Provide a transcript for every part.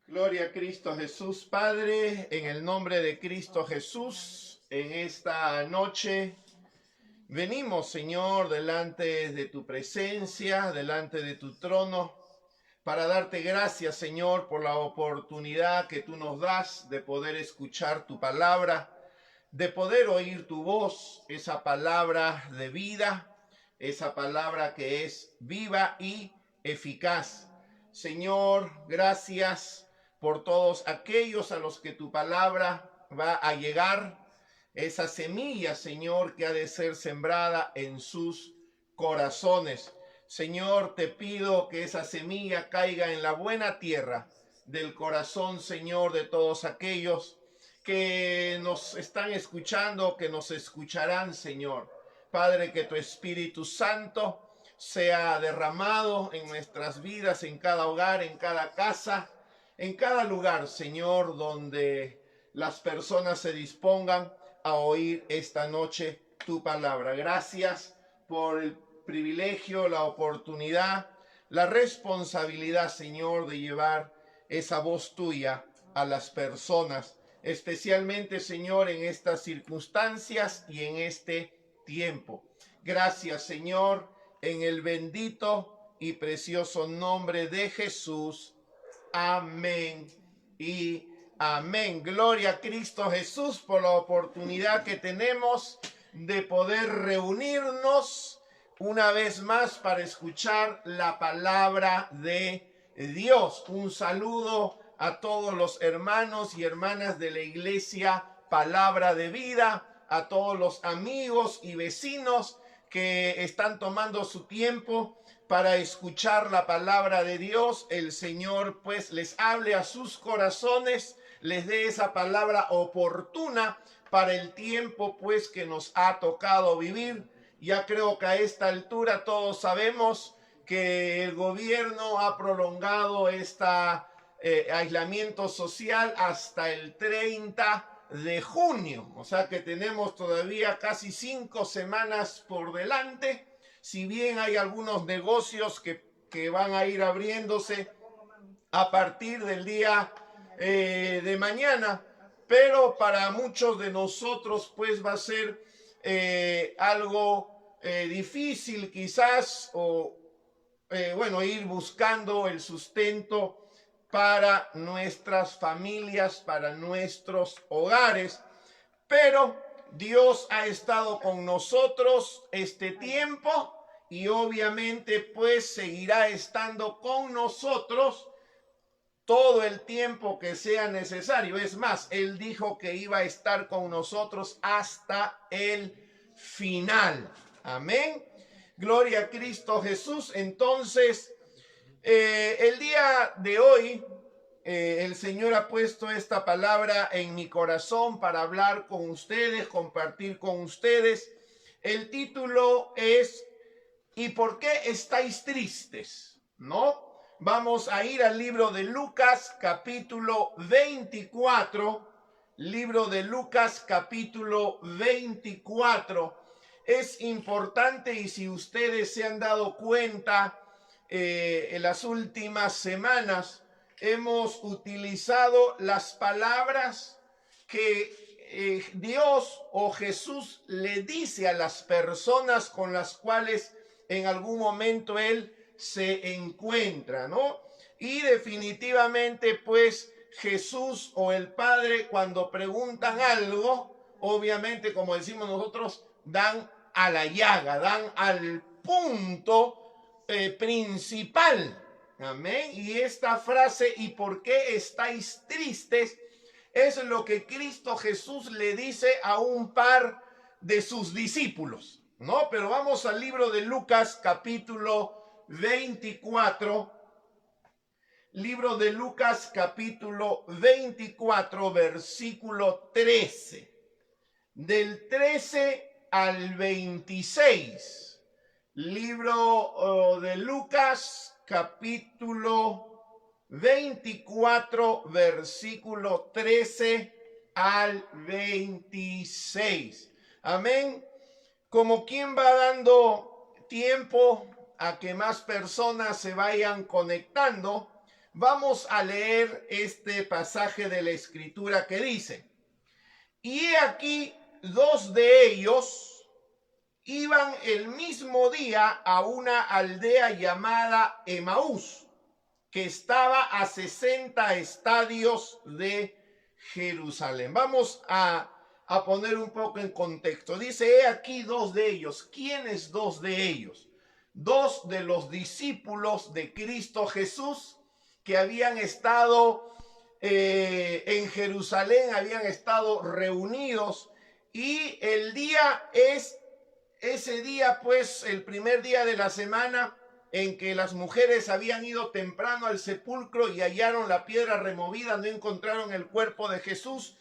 Gloria a Cristo Jesús, Padre, en el nombre de Cristo Jesús, en esta noche venimos, Señor, delante de tu presencia, delante de tu trono, para darte gracias, Señor, por la oportunidad que tú nos das de poder escuchar tu palabra, de poder oír tu voz, esa palabra de vida, esa palabra que es viva y eficaz. Señor, gracias por todos aquellos a los que tu palabra va a llegar, esa semilla, Señor, que ha de ser sembrada en sus corazones. Señor, te pido que esa semilla caiga en la buena tierra del corazón, Señor, de todos aquellos que nos están escuchando, que nos escucharán, Señor. Padre, que tu Espíritu Santo sea derramado en nuestras vidas, en cada hogar, en cada casa, en cada lugar, Señor, donde las personas se dispongan a oír esta noche tu palabra. Gracias por el privilegio, la oportunidad, la responsabilidad, Señor, de llevar esa voz tuya a las personas, especialmente, Señor, en estas circunstancias y en este tiempo. Gracias, Señor, en el bendito y precioso nombre de Jesús. Amén y amén. Gloria a Cristo Jesús por la oportunidad que tenemos de poder reunirnos una vez más para escuchar la palabra de Dios. Un saludo a todos los hermanos y hermanas de la iglesia Palabra de Vida, a todos los amigos y vecinos que están tomando su tiempo para escuchar la palabra de Dios. El Señor pues les hable a sus corazones, les dé esa palabra oportuna para el tiempo pues que nos ha tocado vivir. Ya creo que a esta altura todos sabemos que el gobierno ha prolongado este aislamiento social hasta el 30 de junio, o sea que tenemos todavía casi 5 semanas por delante. Si bien hay algunos negocios que van a ir abriéndose a partir del día de mañana, pero para muchos de nosotros pues va a ser algo difícil quizás, o bueno, ir buscando el sustento para nuestras familias, para nuestros hogares. Pero Dios ha estado con nosotros este tiempo y obviamente pues seguirá estando con nosotros todo el tiempo que sea necesario. Es más, Él dijo que iba a estar con nosotros hasta el final. Amén. Gloria a Cristo Jesús. Entonces, el día de hoy, el Señor ha puesto esta palabra en mi corazón para hablar con ustedes, compartir con ustedes. El título es ¿y por qué estáis tristes? ¿No? Vamos a ir al libro de Lucas, capítulo 24. Libro de Lucas, capítulo 24. Es importante, y si ustedes se han dado cuenta, en las últimas semanas hemos utilizado las palabras que Dios o Jesús le dice a las personas con las cuales en algún momento Él se encuentra, ¿no? Y definitivamente, pues, Jesús o el Padre, cuando preguntan algo, obviamente, como decimos nosotros, dan a la llaga, dan al punto principal. Amén. Y esta frase, ¿y por qué estáis tristes?, es lo que Cristo Jesús le dice a un par de sus discípulos, ¿no? Pero vamos al libro de Lucas, capítulo 24. Libro de Lucas, capítulo 24, versículo 13. Del 13 al 26. Libro de Lucas, capítulo 24, versículo 13 al 26. Amén. Como quien va dando tiempo a que más personas se vayan conectando, vamos a leer este pasaje de la Escritura que dice: y he aquí, dos de ellos iban el mismo día a una aldea llamada Emaús, que estaba a 60 estadios de Jerusalén. Vamos a poner un poco en contexto. Dice, he aquí dos de ellos. ¿Quiénes dos de ellos? Dos de los discípulos de Cristo Jesús que habían estado en Jerusalén, habían estado reunidos, y el día es ese día, pues, el primer día de la semana, en que las mujeres habían ido temprano al sepulcro y hallaron la piedra removida, no encontraron el cuerpo de Jesús.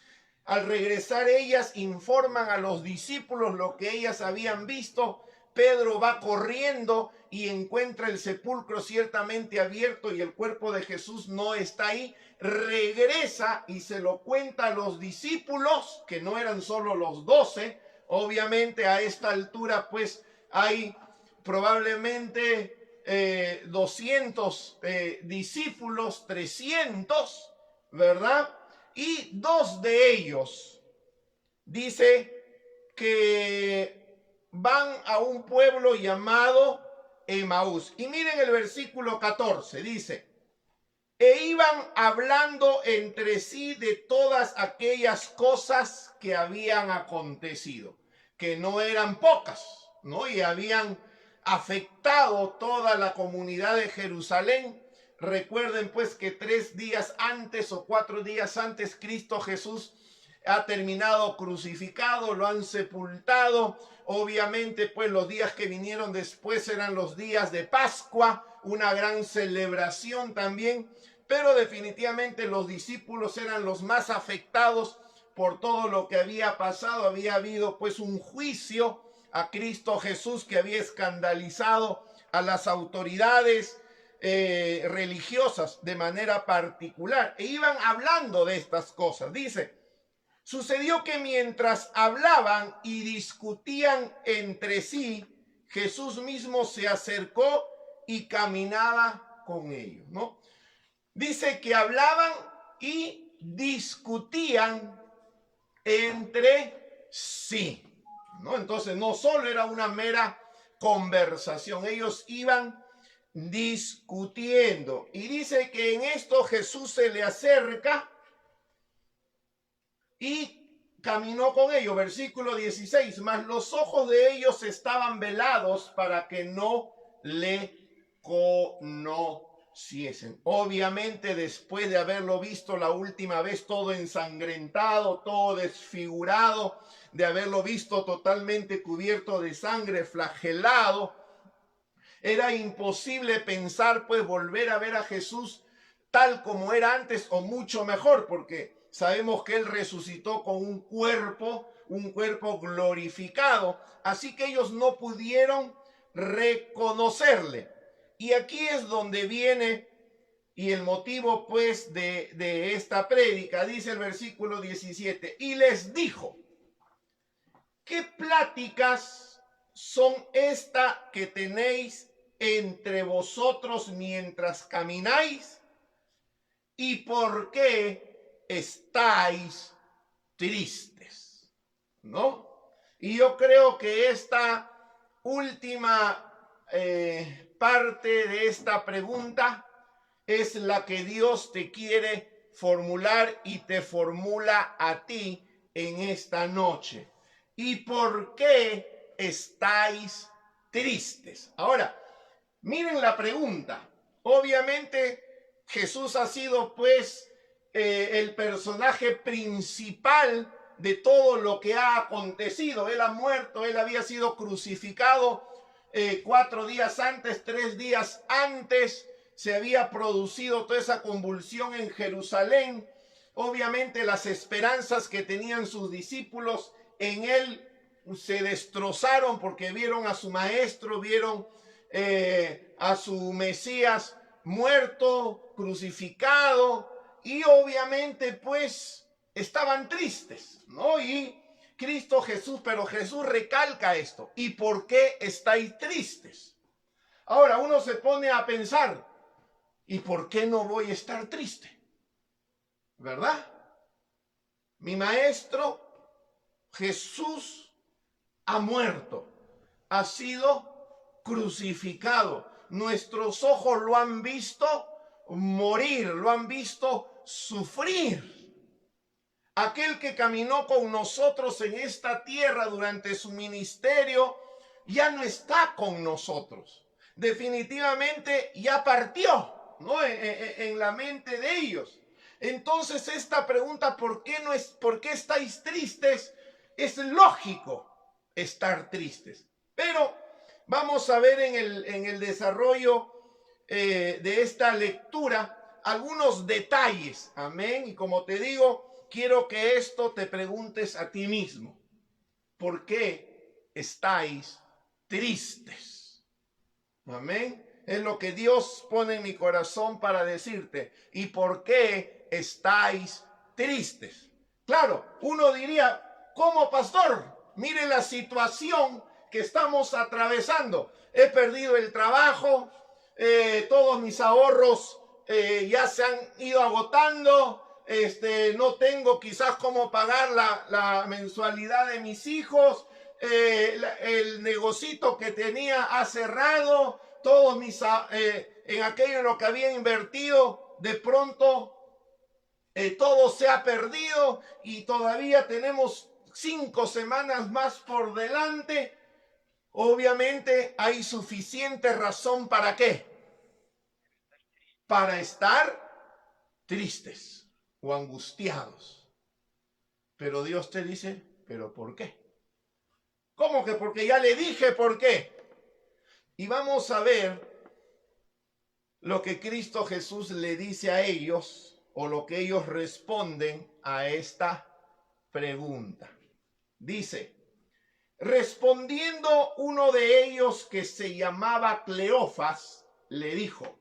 Al regresar ellas informan a los discípulos lo que ellas habían visto. Pedro va corriendo y encuentra el sepulcro ciertamente abierto y el cuerpo de Jesús no está ahí. Regresa y se lo cuenta a los discípulos, que no eran solo los 12. Obviamente a esta altura pues hay probablemente 200 discípulos, 300, ¿verdad? Y dos de ellos dice que van a un pueblo llamado Emaús. Y miren el versículo 14, dice: e iban hablando entre sí de todas aquellas cosas que habían acontecido, que no eran pocas, ¿no? Y habían afectado toda la comunidad de Jerusalén. Recuerden pues que 3 días antes o 4 días antes Cristo Jesús ha terminado crucificado, lo han sepultado. Obviamente pues los días que vinieron después eran los días de Pascua, una gran celebración también, pero definitivamente los discípulos eran los más afectados por todo lo que había pasado. Había habido pues un juicio a Cristo Jesús que había escandalizado a las autoridades religiosas de manera particular, e iban hablando de estas cosas. Dice: sucedió que mientras hablaban y discutían entre sí, Jesús mismo se acercó y caminaba con ellos, ¿no? Dice que hablaban y discutían entre sí, ¿no? Entonces no solo era una mera conversación, ellos iban discutiendo. Y dice que en esto Jesús se le acerca y caminó con ellos. Versículo 16, mas los ojos de ellos estaban velados para que no le conociesen. Obviamente después de haberlo visto la última vez todo ensangrentado, todo desfigurado, de haberlo visto totalmente cubierto de sangre, flagelado, era imposible pensar pues volver a ver a Jesús tal como era antes o mucho mejor, porque sabemos que Él resucitó con un cuerpo glorificado. Así que ellos no pudieron reconocerle. Y aquí es donde viene y el motivo pues de esta prédica. Dice el versículo 17, y les dijo: ¿qué pláticas son estas que tenéis entre vosotros mientras camináis? ¿Y por qué estáis tristes? ¿No? Y yo creo que esta última parte de esta pregunta es la que Dios te quiere formular y te formula a ti en esta noche. ¿Y por qué estáis tristes? Ahora, miren la pregunta. Obviamente Jesús ha sido pues el personaje principal de todo lo que ha acontecido. Él ha muerto, él había sido crucificado 4 días antes, 3 días antes. Se había producido toda esa convulsión en Jerusalén. Obviamente las esperanzas que tenían sus discípulos en él se destrozaron porque vieron a su maestro, vieron a su Mesías muerto, crucificado, y obviamente pues estaban tristes, ¿no? Y Cristo Jesús, pero Jesús recalca esto: ¿y por qué estáis tristes? Ahora uno se pone a pensar, ¿Y por qué no voy a estar triste? ¿Verdad? Mi maestro Jesús ha muerto, ha sido crucificado. Nuestros ojos lo han visto morir, lo han visto sufrir. Aquel que caminó con nosotros en esta tierra durante su ministerio ya no está con nosotros. Definitivamente ya partió, ¿no? En la mente de ellos. Entonces esta pregunta, ¿por qué estáis tristes? Es lógico estar tristes. Pero vamos a ver en el desarrollo de esta lectura algunos detalles. Amén. Y como te digo, quiero que esto te preguntes a ti mismo. ¿Por qué estáis tristes? Amén. Es lo que Dios pone en mi corazón para decirte. ¿Y por qué estáis tristes? Claro, uno diría, ¿cómo, pastor? Mire la situación que estamos atravesando. He perdido el trabajo, todos mis ahorros ya se han ido agotando, no tengo quizás cómo pagar la mensualidad de mis hijos, el negocito que tenía ha cerrado, todos en aquello en lo que había invertido, de pronto todo se ha perdido y todavía tenemos 5 semanas más por delante. Obviamente hay suficiente razón para qué. Para estar tristes o angustiados. Pero Dios te dice, ¿pero por qué? ¿Cómo que porque ya le dije por qué? Y vamos a ver lo que Cristo Jesús le dice a ellos o lo que ellos responden a esta pregunta. Dice, respondiendo uno de ellos que se llamaba Cleofas, le dijo,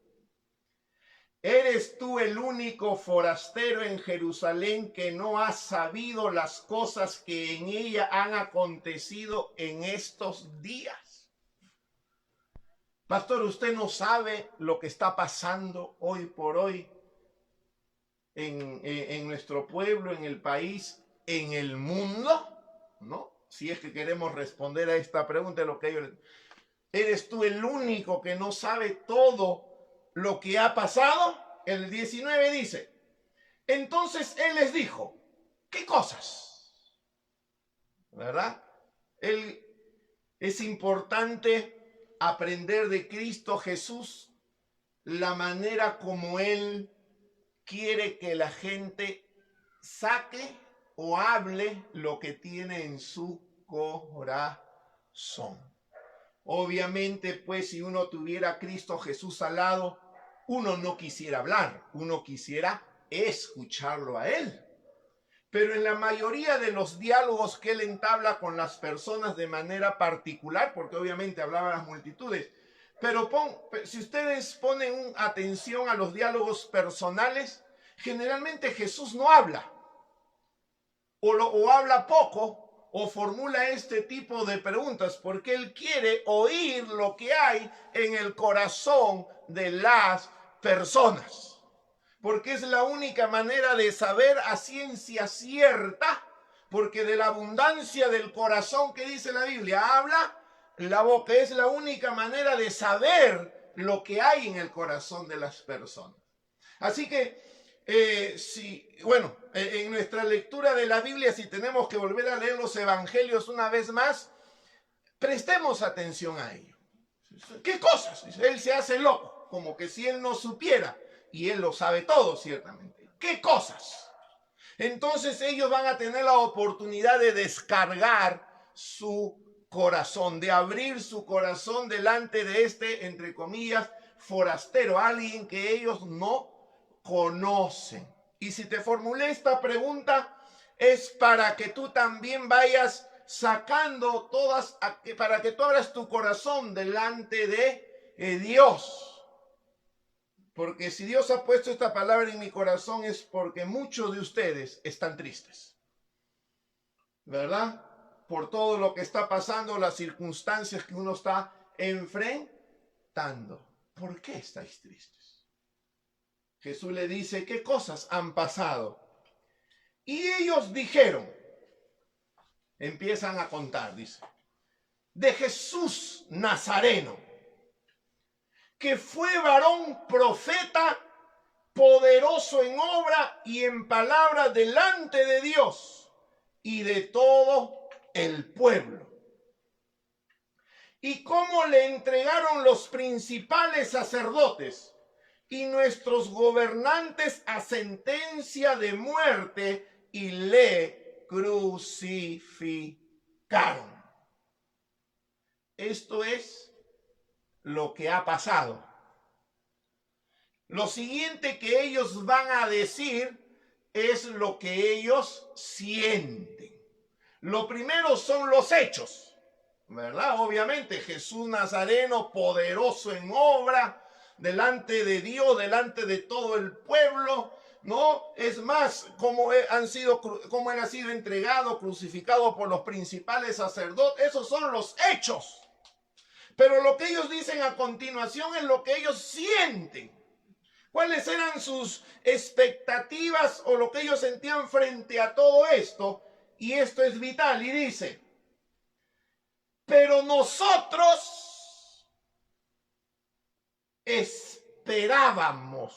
¿eres tú el único forastero en Jerusalén que no ha sabido las cosas que en ella han acontecido en estos días? Pastor, ¿usted no sabe lo que está pasando hoy por hoy en nuestro pueblo, en el país, en el mundo? ¿No? Si es que queremos responder a esta pregunta, lo que ellos... ¿Eres tú el único que no sabe todo lo que ha pasado? El 19 dice, entonces él les dijo, ¿qué cosas? ¿Verdad? Es importante aprender de Cristo Jesús la manera como Él quiere que la gente saque o hable lo que tiene en su corazón. Obviamente, pues, si uno tuviera a Cristo Jesús al lado, uno no quisiera hablar, uno quisiera escucharlo a Él. Pero en la mayoría de los diálogos que Él entabla con las personas de manera particular, porque obviamente hablaba a las multitudes, pero si ustedes ponen atención a los diálogos personales, generalmente Jesús no habla, o habla poco, o formula este tipo de preguntas, porque Él quiere oír lo que hay en el corazón de las personas. Porque es la única manera de saber a ciencia cierta, porque de la abundancia del corazón que dice la Biblia, habla la boca. Es la única manera de saber lo que hay en el corazón de las personas. Así que, en nuestra lectura de la Biblia, si tenemos que volver a leer los evangelios una vez más, prestemos atención a ello. ¿Qué cosas? Él se hace loco, como que si él no supiera. Y Él lo sabe todo, ciertamente. ¿Qué cosas? Entonces ellos van a tener la oportunidad de descargar su corazón, de abrir su corazón delante de este, entre comillas, forastero, alguien que ellos no conocen. Y si te formulé esta pregunta, es para que tú también vayas sacando para que tú abras tu corazón delante de Dios. Porque si Dios ha puesto esta palabra en mi corazón es porque muchos de ustedes están tristes, ¿verdad? Por todo lo que está pasando, las circunstancias que uno está enfrentando. ¿Por qué estáis tristes? Jesús le dice, ¿qué cosas han pasado? Y ellos dijeron, empiezan a contar, dice, de Jesús Nazareno, que fue varón profeta, poderoso en obra y en palabra delante de Dios y de todo el pueblo. Y cómo le entregaron los principales sacerdotes y nuestros gobernantes a sentencia de muerte y le crucificaron. Esto es lo que ha pasado. Lo siguiente que ellos van a decir es lo que ellos sienten. Lo primero son los hechos, ¿verdad? Obviamente Jesús Nazareno, poderoso en obra, delante de Dios, delante de todo el pueblo, ¿no? Es más, como él ha sido entregado, crucificado por los principales sacerdotes, esos son los hechos. Pero lo que ellos dicen a continuación es lo que ellos sienten. ¿Cuáles eran sus expectativas o lo que ellos sentían frente a todo esto? Y esto es vital. Y dice, pero nosotros esperábamos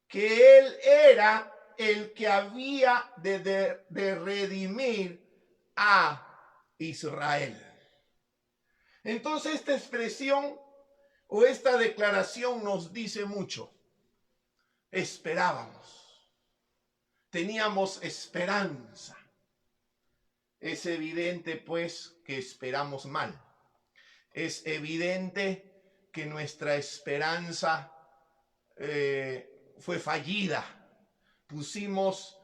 que Él era el que había de redimir a Israel. Entonces esta expresión o esta declaración nos dice mucho. Esperábamos. Teníamos esperanza. Es evidente, pues, que esperamos mal. Es evidente que nuestra esperanza fue fallida. Pusimos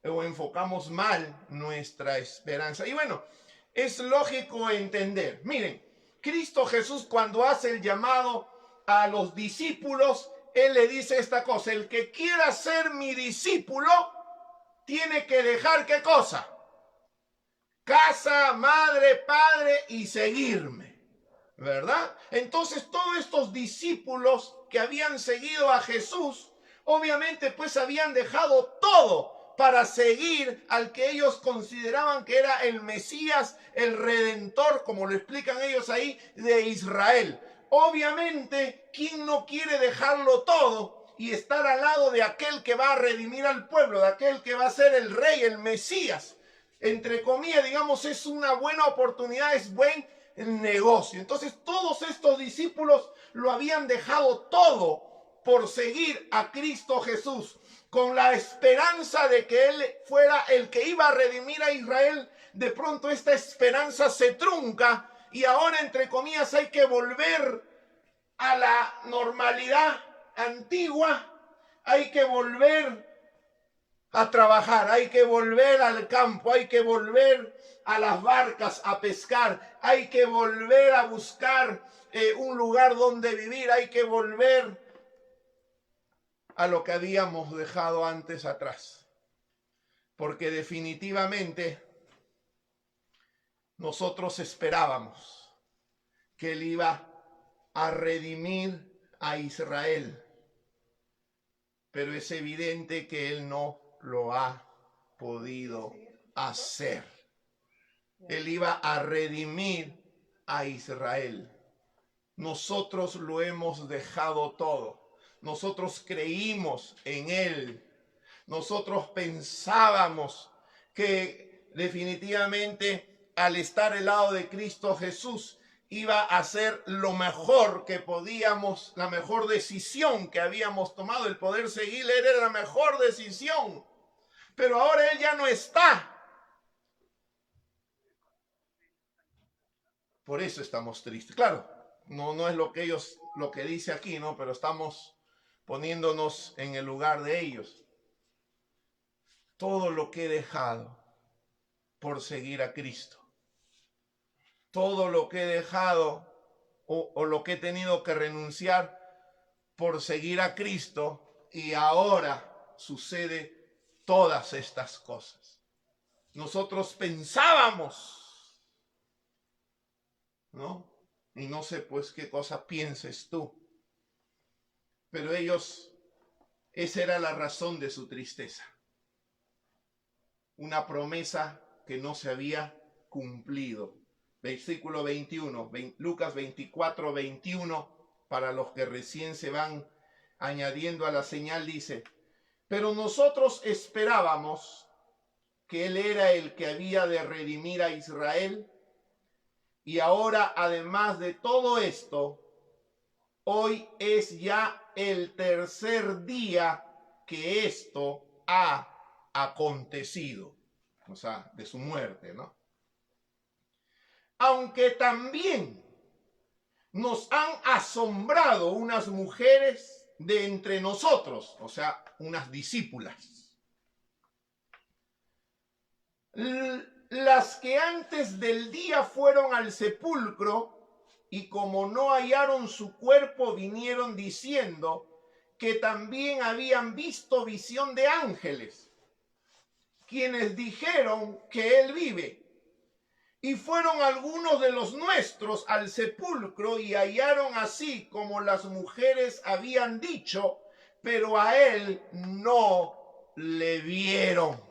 o enfocamos mal nuestra esperanza. Y bueno, es lógico entender. Miren, Cristo Jesús, cuando hace el llamado a los discípulos, Él le dice esta cosa: el que quiera ser mi discípulo tiene que dejar ¿qué cosa? Casa, madre, padre y seguirme, ¿verdad? Entonces todos estos discípulos que habían seguido a Jesús, obviamente pues habían dejado todo para seguir al que ellos consideraban que era el Mesías, el Redentor, como lo explican ellos ahí, de Israel. Obviamente, ¿quién no quiere dejarlo todo y estar al lado de aquel que va a redimir al pueblo, de aquel que va a ser el Rey, el Mesías? Entre comillas, digamos, es una buena oportunidad, es buen negocio. Entonces, todos estos discípulos lo habían dejado todo por seguir a Cristo Jesús, con la esperanza de que Él fuera el que iba a redimir a Israel. De pronto esta esperanza se trunca y ahora, entre comillas, hay que volver a la normalidad antigua, hay que volver a trabajar, hay que volver al campo, hay que volver a las barcas a pescar, hay que volver a buscar un lugar donde vivir, hay que volver a lo que habíamos dejado antes atrás. Porque definitivamente nosotros esperábamos que Él iba a redimir a Israel. Pero es evidente que Él no lo ha podido hacer. Él iba a redimir a Israel. Nosotros lo hemos dejado todo. Nosotros creímos en Él. Nosotros pensábamos que definitivamente al estar al lado de Cristo Jesús iba a ser lo mejor que podíamos, la mejor decisión que habíamos tomado, el poder seguirle era la mejor decisión. Pero ahora Él ya no está. Por eso estamos tristes. Claro, no es lo que dice aquí, ¿no? Pero estamos poniéndonos en el lugar de ellos. Todo lo que he dejado por seguir a Cristo, todo lo que he dejado o lo que he tenido que renunciar por seguir a Cristo, y ahora sucede todas estas cosas. Nosotros pensábamos, ¿no? Y no sé pues qué cosa pienses tú, pero ellos Esa era la razón de su tristeza. Una promesa que no se había cumplido. Versículo 21, Lucas 24, 21, para los que recién se van añadiendo a la señal, dice: pero nosotros esperábamos que Él era el que había de redimir a Israel, y ahora, además de todo esto, hoy es ya el tercer día que esto ha acontecido, o sea, de su muerte, ¿no? Aunque también nos han asombrado unas mujeres de entre nosotros, o sea, unas discípulas, las que antes del día fueron al sepulcro, y como no hallaron su cuerpo, vinieron diciendo que también habían visto visión de ángeles, quienes dijeron que él vive. Y fueron algunos de los nuestros al sepulcro y hallaron así como las mujeres habían dicho, pero a él no le vieron.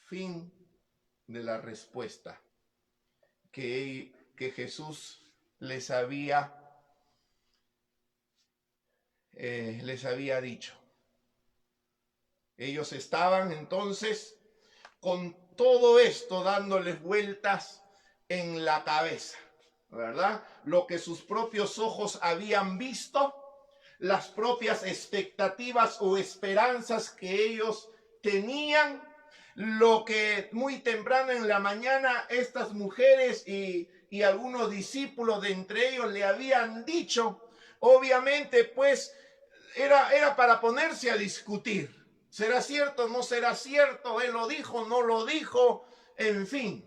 Fin de la respuesta que Jesús les había dicho. Ellos estaban entonces con todo esto dándoles vueltas en la cabeza, ¿verdad? Lo que sus propios ojos habían visto, las propias expectativas o esperanzas que ellos tenían, lo que muy temprano en la mañana estas mujeres y algunos discípulos de entre ellos le habían dicho. Obviamente, pues, era para ponerse a discutir. ¿Será cierto? ¿No será cierto? ¿Él lo dijo? ¿No lo dijo? En fin.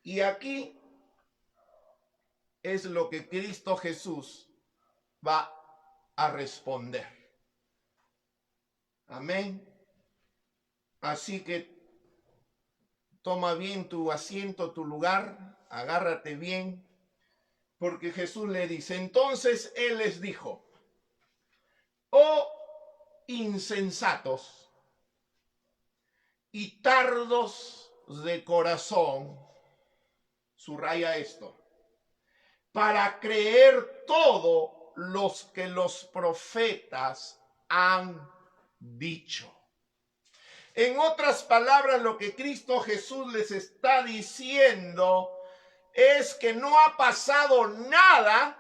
Y aquí es lo que Cristo Jesús va a responder. Amén. Así que toma bien tu asiento, tu lugar, agárrate bien, porque Jesús le dice, entonces Él les dijo, oh insensatos y tardos de corazón, subraya esto, para creer todo los que los profetas han dicho. En otras palabras, lo que Cristo Jesús les está diciendo es que no ha pasado nada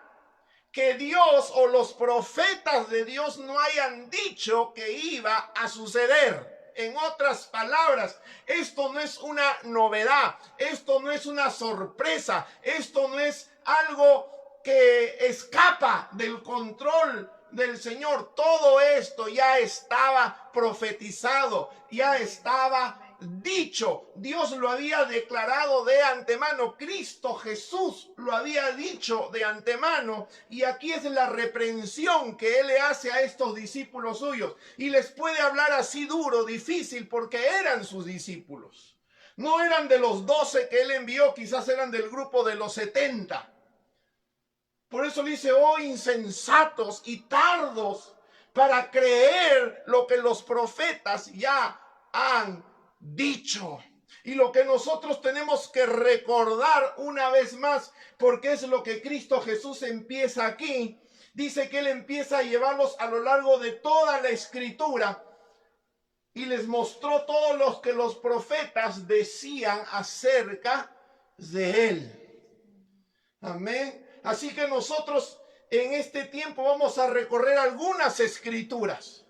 que Dios o los profetas de Dios no hayan dicho que iba a suceder. En otras palabras, esto no es una novedad, esto no es una sorpresa, esto no es algo que escapa del control del Señor. Todo esto ya estaba profetizado, ya estaba dicho. Dios lo había declarado de antemano. Cristo Jesús lo había dicho de antemano. Y aquí es la reprensión que Él le hace a estos discípulos suyos. Y les puede hablar así duro, difícil, porque eran sus discípulos. No eran de los 12 que Él envió, quizás eran del grupo de los 70. Por eso le dice, oh insensatos y tardos para creer lo que los profetas ya han dicho. Y lo que nosotros tenemos que recordar una vez más, porque es lo que Cristo Jesús empieza aquí, dice que Él empieza a llevarlos a lo largo de toda la Escritura y les mostró todo lo que los profetas decían acerca de Él. Amén. Así que nosotros en este tiempo vamos a recorrer algunas escrituras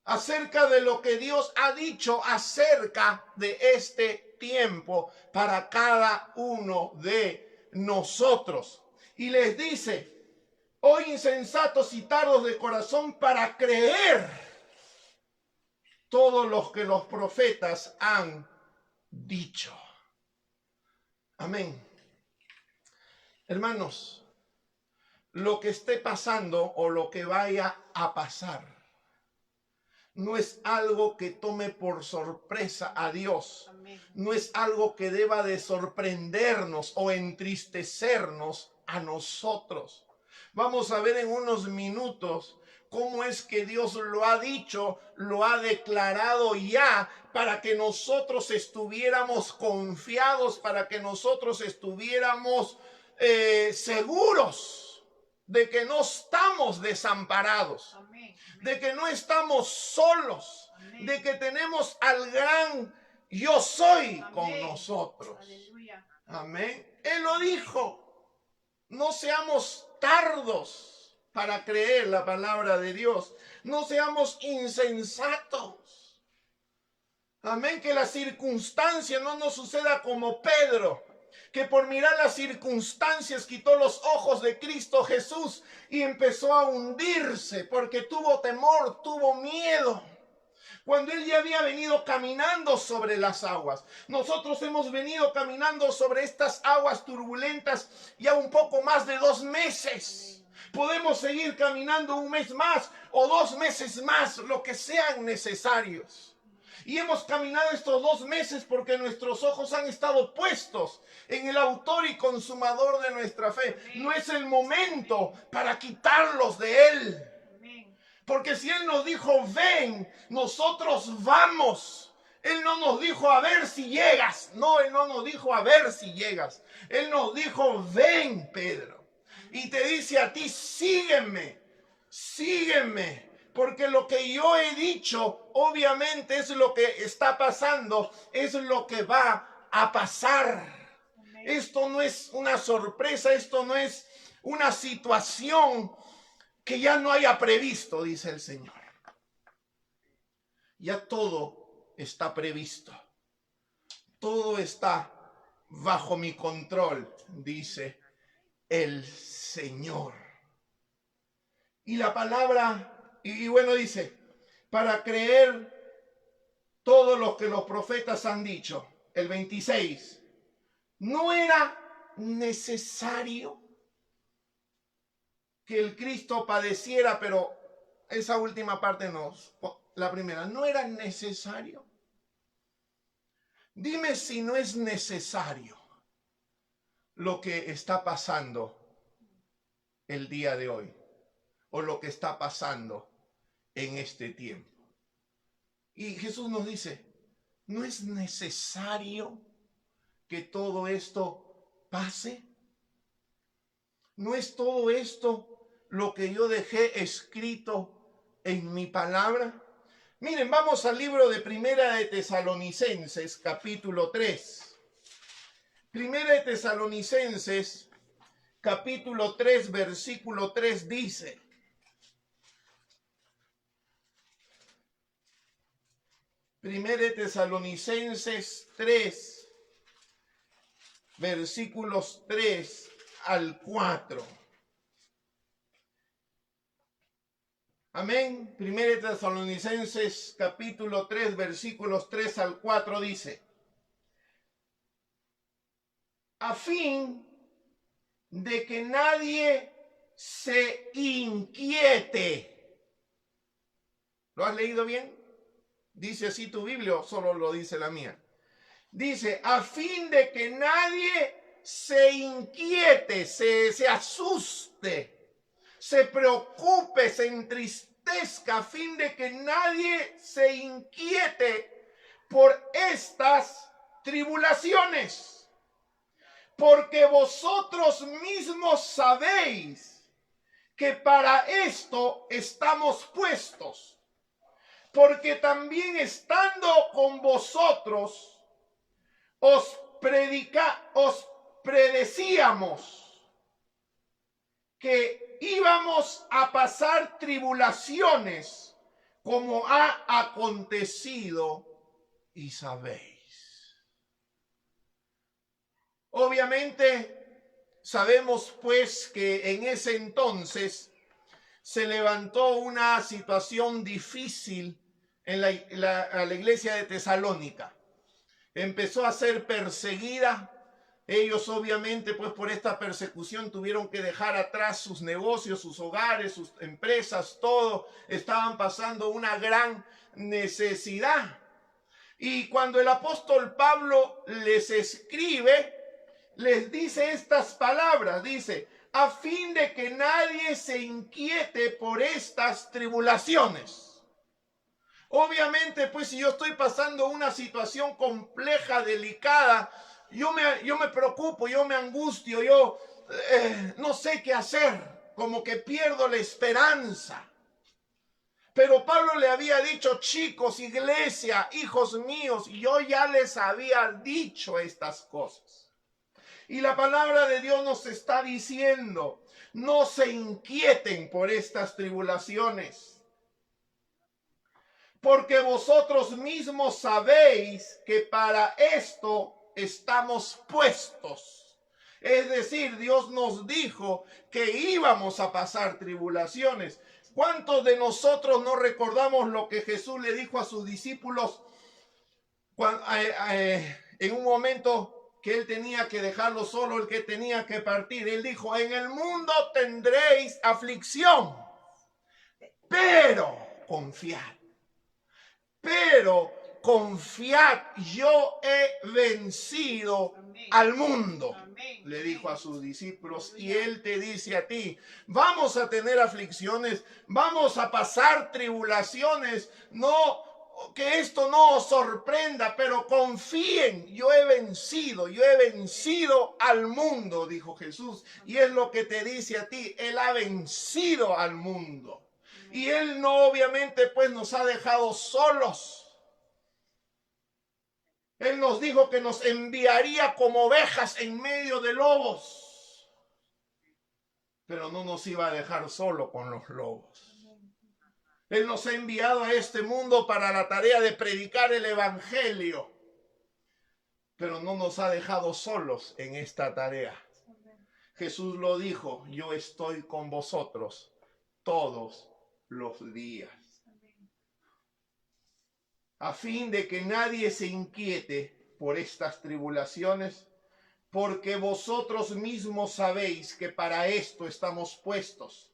acerca de lo que Dios ha dicho acerca de este tiempo para cada uno de nosotros. Y les dice, oh insensatos y tardos de corazón para creer todo lo que los profetas han dicho. Amén. Hermanos, lo que esté pasando o lo que vaya a pasar no es algo que tome por sorpresa a Dios. Amén. No es algo que deba de sorprendernos o entristecernos a nosotros. Vamos a ver en unos minutos cómo es que Dios lo ha dicho, lo ha declarado ya, para que nosotros estuviéramos confiados, para que nosotros estuviéramos seguros de que no estamos desamparados, de que no estamos solos, de que tenemos al gran yo soy con nosotros. Amén. Él lo dijo. No seamos tardos para creer la palabra de Dios. No seamos insensatos. Amén. Que la circunstancia no nos suceda como Pedro, que por mirar las circunstancias quitó los ojos de Cristo Jesús y empezó a hundirse porque tuvo temor, tuvo miedo. Cuando él ya había venido caminando sobre las aguas. Nosotros hemos venido caminando sobre estas aguas turbulentas ya un poco más de 2 meses. Podemos seguir caminando 1 mes más o 2 meses más, lo que sean necesarios. Y hemos caminado estos 2 meses porque nuestros ojos han estado puestos en el autor y consumador de nuestra fe. No es el momento para quitarlos de él. Porque si Él nos dijo, ven, nosotros vamos. Él no nos dijo, a ver si llegas. No, Él no nos dijo, a ver si llegas. Él nos dijo, ven, Pedro. Y te dice a ti, sígueme, sígueme. Porque lo que yo he dicho, obviamente es lo que está pasando, es lo que va a pasar. Esto no es una sorpresa, esto no es una situación que ya no haya previsto, dice el Señor. Ya todo está previsto. Todo está bajo mi control, dice el Señor. Y la palabra, y bueno, dice, para creer todo lo que los profetas han dicho, el 26, no era necesario que el Cristo padeciera, pero esa última parte no, la primera, no era necesario. Dime si no es necesario lo que está pasando el día de hoy o lo que está pasando en este tiempo. Y Jesús nos dice, ¿no es necesario que todo esto pase? ¿No es todo esto lo que yo dejé escrito en mi palabra? Miren, vamos al libro de Primera de Tesalonicenses, capítulo 3. Primera de Tesalonicenses, capítulo 3, versículo 3 dice: Primera de Tesalonicenses 3, versículos 3 al 4. Amén. Primera de Tesalonicenses capítulo 3, versículos 3 al 4 dice: a fin de que nadie se inquiete. ¿Lo has leído bien? ¿Dice así tu Biblia o solo lo dice la mía? Dice, a fin de que nadie se inquiete, se asuste, se preocupe, se entristezca, a fin de que nadie se inquiete por estas tribulaciones. Porque vosotros mismos sabéis que para esto estamos puestos. Porque también estando con vosotros, os predecíamos que íbamos a pasar tribulaciones, como ha acontecido y sabéis. Obviamente sabemos pues que en ese entonces se levantó una situación difícil en la iglesia de Tesalónica. Empezó a ser perseguida. Ellos obviamente pues por esta persecución tuvieron que dejar atrás sus negocios, sus hogares, sus empresas, todo. Estaban pasando una gran necesidad. Y cuando el apóstol Pablo les escribe, les dice estas palabras, dice, a fin de que nadie se inquiete por estas tribulaciones. Obviamente, pues si yo estoy pasando una situación compleja, delicada, yo me preocupo, yo me angustio, yo no sé qué hacer, como que pierdo la esperanza. Pero Pablo le había dicho, chicos, iglesia, hijos míos, yo ya les había dicho estas cosas. Y la palabra de Dios nos está diciendo, no se inquieten por estas tribulaciones, porque vosotros mismos sabéis que para esto estamos puestos. Es decir, Dios nos dijo que íbamos a pasar tribulaciones. ¿Cuántos de nosotros no recordamos lo que Jesús le dijo a sus discípulos en un momento que él tenía que dejarlo solo, el que tenía que partir? Él dijo, en el mundo tendréis aflicción, pero confiad. Pero confiad, yo he vencido al mundo, le dijo a sus discípulos. Y él te dice a ti, vamos a tener aflicciones, vamos a pasar tribulaciones, no, que esto no os sorprenda, pero confíen, yo he vencido al mundo, dijo Jesús. Y es lo que te dice a ti, él ha vencido al mundo. Y él no, obviamente, pues nos ha dejado solos. Él nos dijo que nos enviaría como ovejas en medio de lobos. Pero no nos iba a dejar solo con los lobos. Él nos ha enviado a este mundo para la tarea de predicar el evangelio. Pero no nos ha dejado solos en esta tarea. Jesús lo dijo, yo estoy con vosotros todos los días. A fin de que nadie se inquiete por estas tribulaciones, porque vosotros mismos sabéis que para esto estamos puestos.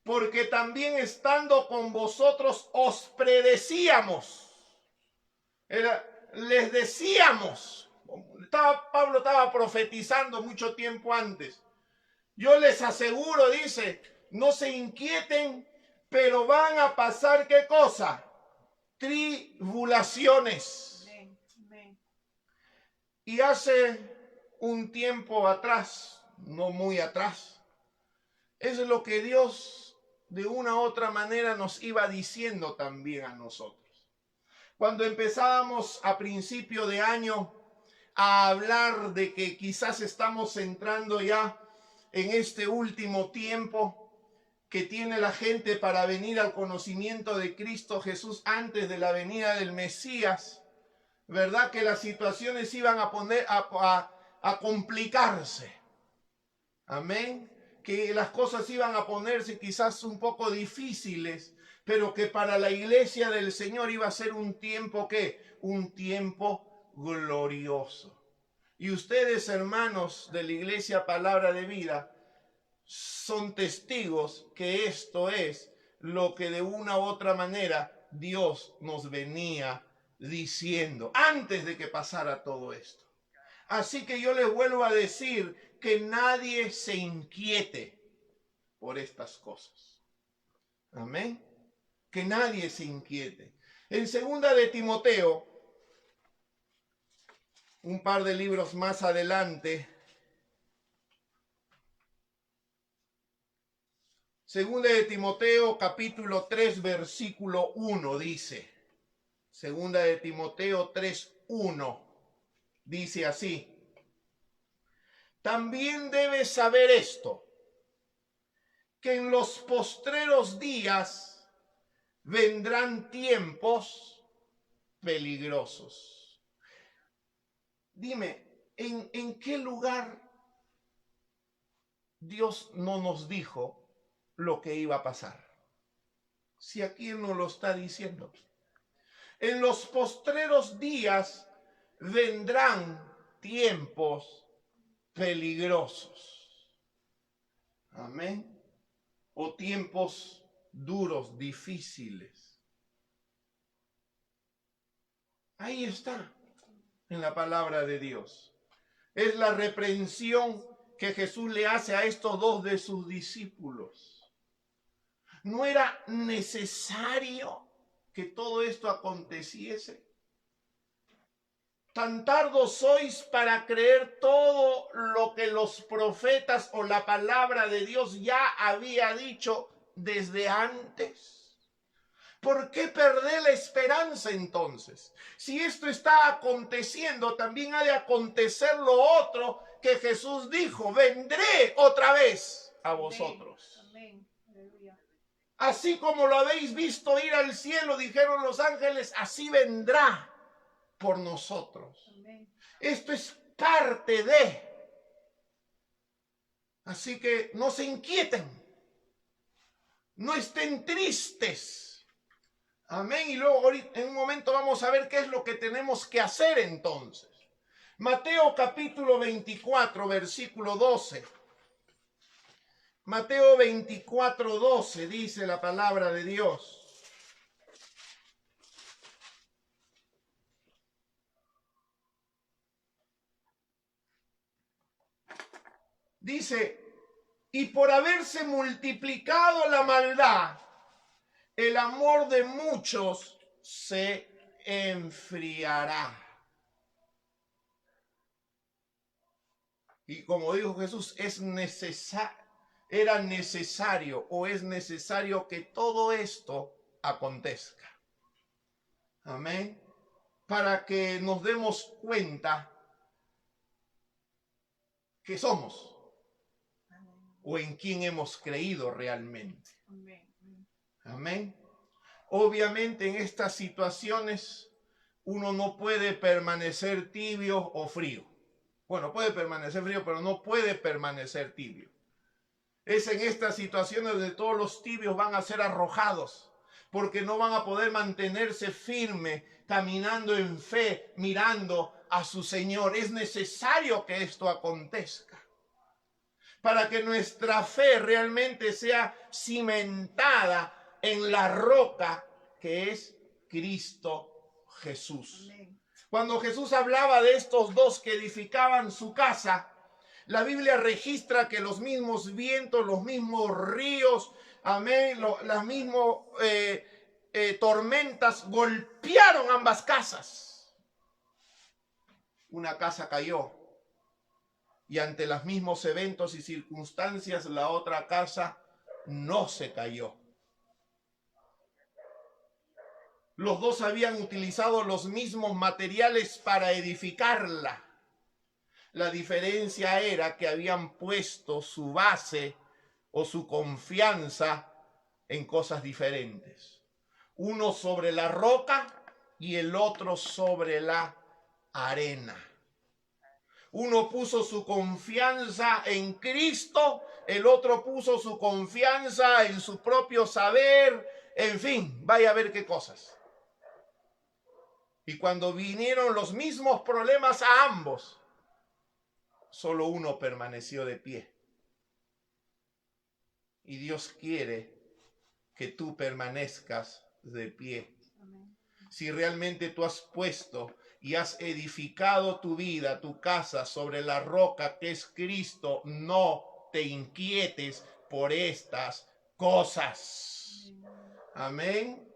Porque también estando con vosotros os predecíamos. Les decíamos, Pablo estaba profetizando mucho tiempo antes. Yo les aseguro, dice, no se inquieten, pero van a pasar ¿qué cosa? Tribulaciones. Y hace un tiempo atrás, no muy atrás, es lo que Dios de una u otra manera nos iba diciendo también a nosotros. Cuando empezábamos a principio de año a hablar de que quizás estamos entrando ya en este último tiempo que tiene la gente para venir al conocimiento de Cristo Jesús antes de la venida del Mesías, ¿verdad? Que las situaciones iban a complicarse. Amén. Que las cosas iban a ponerse quizás un poco difíciles, pero que para la iglesia del Señor iba a ser un tiempo, ¿qué? Un tiempo glorioso. Y ustedes, hermanos de la iglesia Palabra de Vida, son testigos que esto es lo que de una u otra manera Dios nos venía diciendo antes de que pasara todo esto. Así que yo les vuelvo a decir que nadie se inquiete por estas cosas. Amén. Que nadie se inquiete. En 2 de Timoteo, un par de libros más adelante, 2 de Timoteo capítulo 3 versículo 1 dice, 2 de Timoteo 3, 1, dice así, también debes saber esto, que en los postreros días vendrán tiempos peligrosos. Dime, ¿en qué lugar Dios no nos dijo lo que iba a pasar? Si aquí Él nos lo está diciendo. En los postreros días vendrán tiempos peligrosos. Amén. O tiempos duros, difíciles. Ahí está, en la palabra de Dios. Es la reprensión que Jesús le hace a estos dos de sus discípulos. ¿No era necesario que todo esto aconteciese? ¿Tan tardos sois para creer todo lo que los profetas o la palabra de Dios ya había dicho desde antes? ¿Por qué perder la esperanza entonces? Si esto está aconteciendo, también ha de acontecer lo otro que Jesús dijo: vendré otra vez a vosotros. Amén. Aleluya. Así como lo habéis visto ir al cielo, dijeron los ángeles, así vendrá por nosotros. Amén. Esto es parte de. Así que no se inquieten, no estén tristes. Amén. Y luego en un momento vamos a ver qué es lo que tenemos que hacer entonces. Mateo capítulo 24, versículo 12. Mateo 24, 12 dice la palabra de Dios. Dice: y por haberse multiplicado la maldad, el amor de muchos se enfriará. Y como dijo Jesús, era necesario o es necesario que todo esto acontezca. Amén. Para que nos demos cuenta que somos o en quién hemos creído realmente. Amén. Obviamente en estas situaciones uno no puede permanecer tibio o frío. Bueno, puede permanecer frío, pero no puede permanecer tibio. Es en estas situaciones donde todos los tibios van a ser arrojados, porque no van a poder mantenerse firme, caminando en fe, mirando a su Señor. Es necesario que esto acontezca para que nuestra fe realmente sea cimentada en la roca que es Cristo Jesús. Amén. Cuando Jesús hablaba de estos dos que edificaban su casa, la Biblia registra que los mismos vientos, los mismos ríos, amén, las mismas tormentas golpearon ambas casas. Una casa cayó y ante los mismos eventos y circunstancias la otra casa no se cayó. Los dos habían utilizado los mismos materiales para edificarla. La diferencia era que habían puesto su base o su confianza en cosas diferentes. Uno sobre la roca y el otro sobre la arena. Uno puso su confianza en Cristo, el otro puso su confianza en su propio saber, en fin, vaya a ver qué cosas. Y cuando vinieron los mismos problemas a ambos, solo uno permaneció de pie. Y Dios quiere que tú permanezcas de pie. Amén. Si realmente tú has puesto y has edificado tu vida, tu casa sobre la roca que es Cristo, no te inquietes por estas cosas. Amén.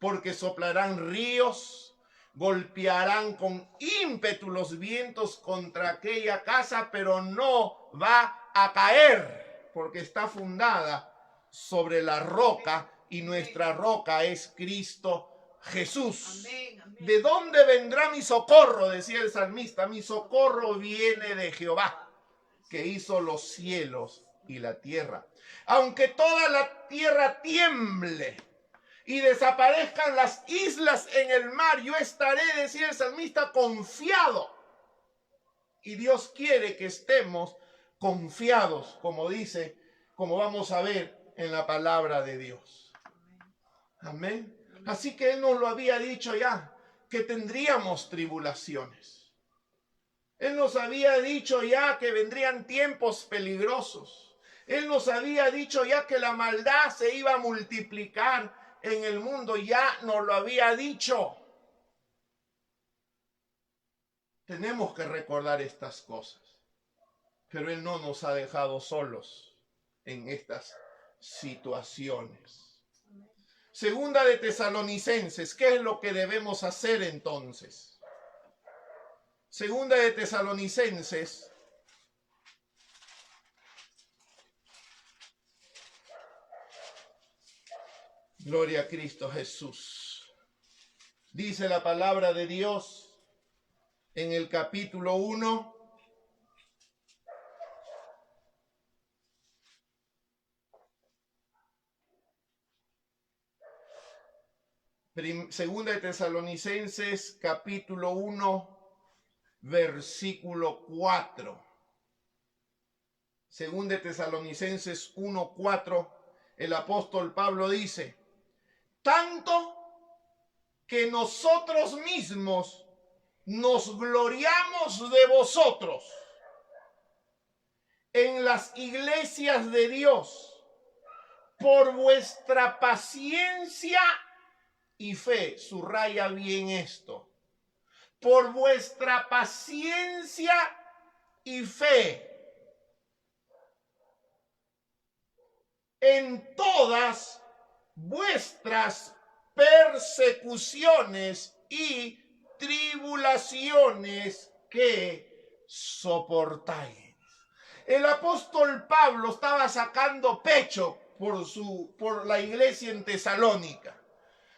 Porque soplarán ríos, golpearán con ímpetu los vientos contra aquella casa, pero no va a caer, porque está fundada sobre la roca y nuestra roca es Cristo Jesús. Amén, amén. ¿De dónde vendrá mi socorro?, decía el salmista. Mi socorro viene de Jehová, que hizo los cielos y la tierra. Aunque toda la tierra tiemble y desaparezcan las islas en el mar, yo estaré, decía el salmista, confiado. Y Dios quiere que estemos confiados, como dice, como vamos a ver en la palabra de Dios. Amén. Así que Él nos lo había dicho ya, que tendríamos tribulaciones. Él nos había dicho ya que vendrían tiempos peligrosos. Él nos había dicho ya que la maldad se iba a multiplicar en el mundo. Ya nos lo había dicho. Tenemos que recordar estas cosas. Pero Él no nos ha dejado solos en estas situaciones. Segunda de Tesalonicenses, ¿qué es lo que debemos hacer entonces? Segunda de Tesalonicenses, gloria a Cristo Jesús. Dice la palabra de Dios en el capítulo 1. Segunda de Tesalonicenses, capítulo 1, versículo 4. Segunda de Tesalonicenses 1, 4, el apóstol Pablo dice: tanto que nosotros mismos nos gloriamos de vosotros en las iglesias de Dios por vuestra paciencia y fe. Subraya bien esto: por vuestra paciencia y fe en todas vuestras persecuciones y tribulaciones que soportáis. El apóstol Pablo estaba sacando pecho por la iglesia en Tesalónica.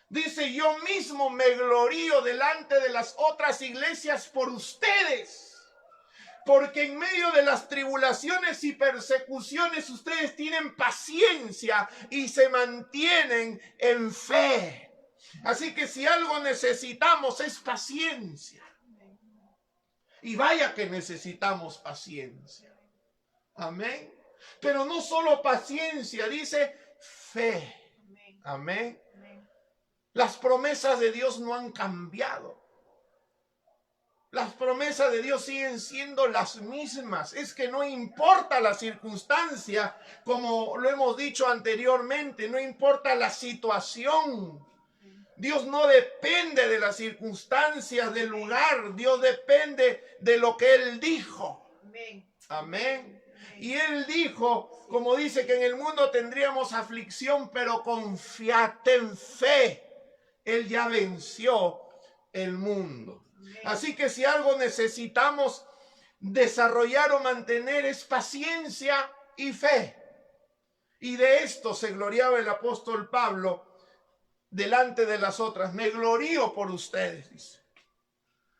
Dice: yo mismo me glorío delante de las otras iglesias por ustedes, porque en medio de las tribulaciones y persecuciones ustedes tienen paciencia y se mantienen en fe. Así que si algo necesitamos es paciencia. Y vaya que necesitamos paciencia. Amén. Pero no solo paciencia, dice fe. Amén. Las promesas de Dios no han cambiado. Las promesas de Dios siguen siendo las mismas. Es que no importa la circunstancia, como lo hemos dicho anteriormente, no importa la situación. Dios no depende de las circunstancias del lugar. Dios depende de lo que Él dijo. Amén. Y Él dijo, como dice, que en el mundo tendríamos aflicción, pero confiad, ten fe. Él ya venció el mundo. Así que si algo necesitamos desarrollar o mantener es paciencia y fe. Y de esto se gloriaba el apóstol Pablo delante de las otras. Me glorío por ustedes, dice,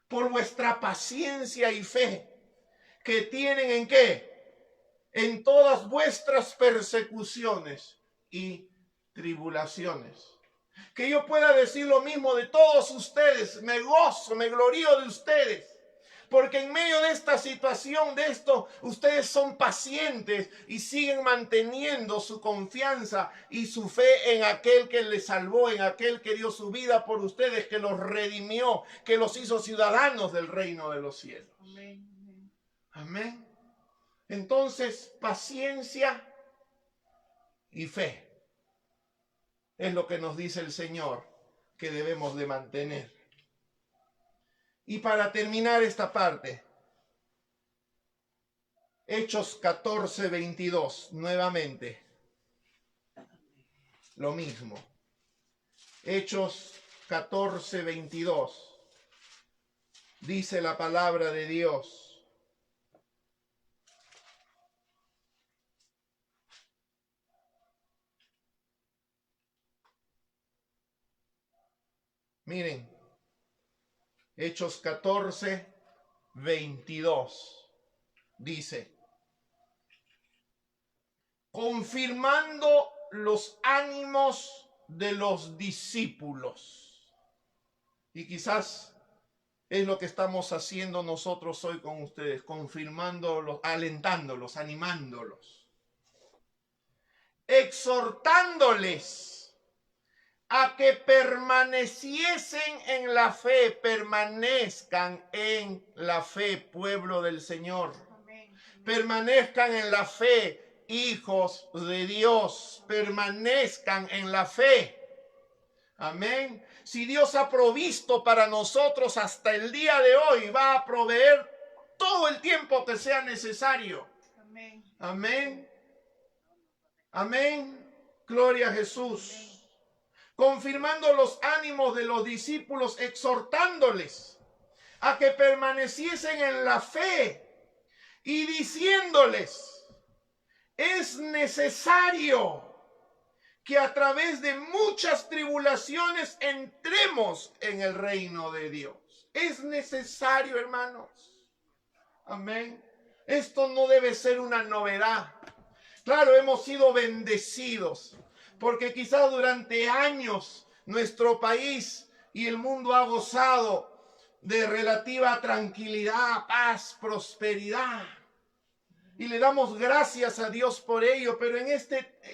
por vuestra paciencia y fe que tienen ¿en qué? En todas vuestras persecuciones y tribulaciones. Que yo pueda decir lo mismo de todos ustedes. Me gozo, me glorío de ustedes. Porque en medio de esta situación, de esto, ustedes son pacientes y siguen manteniendo su confianza y su fe en aquel que les salvó, en aquel que dio su vida por ustedes, que los redimió, que los hizo ciudadanos del reino de los cielos. Amén. Amén. Entonces, paciencia y fe es lo que nos dice el Señor que debemos de mantener. Y para terminar esta parte, Hechos 14, 22, nuevamente, lo mismo. Hechos 14, 22, dice la palabra de Dios. Miren, Hechos 14, 22, dice: confirmando los ánimos de los discípulos. Y quizás es lo que estamos haciendo nosotros hoy con ustedes, confirmándolos, alentándolos, animándolos, exhortándoles a que permaneciesen en la fe, permanezcan en la fe, pueblo del Señor. Amén. Permanezcan en la fe, hijos de Dios, permanezcan en la fe. Amén. Si Dios ha provisto para nosotros hasta el día de hoy, va a proveer todo el tiempo que sea necesario. Amén. Amén. Gloria a Jesús. Confirmando los ánimos de los discípulos, exhortándoles a que permaneciesen en la fe y diciéndoles: es necesario que a través de muchas tribulaciones entremos en el reino de Dios. Es necesario, hermanos. Amén. Esto no debe ser una novedad. Claro, hemos sido bendecidos, porque quizás durante años nuestro país y el mundo ha gozado de relativa tranquilidad, paz, prosperidad. Y le damos gracias a Dios por ello, pero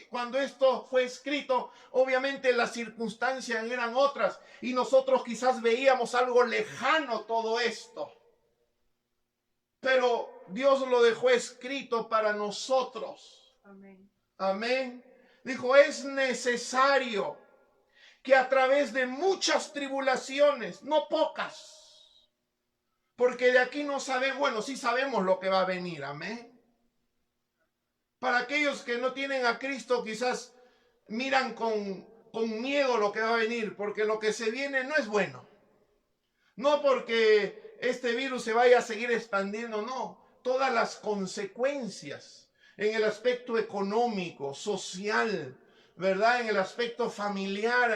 cuando esto fue escrito, obviamente las circunstancias eran otras y nosotros quizás veíamos algo lejano todo esto. Pero Dios lo dejó escrito para nosotros. Amén. Amén. Dijo, es necesario que a través de muchas tribulaciones, no pocas, porque de aquí no sabemos, bueno, sí sabemos lo que va a venir, amén. Para aquellos que no tienen a Cristo, quizás miran con miedo lo que va a venir, porque lo que se viene no es bueno. No porque este virus se vaya a seguir expandiendo, no. Todas las consecuencias en el aspecto económico, social, ¿verdad? En el aspecto familiar,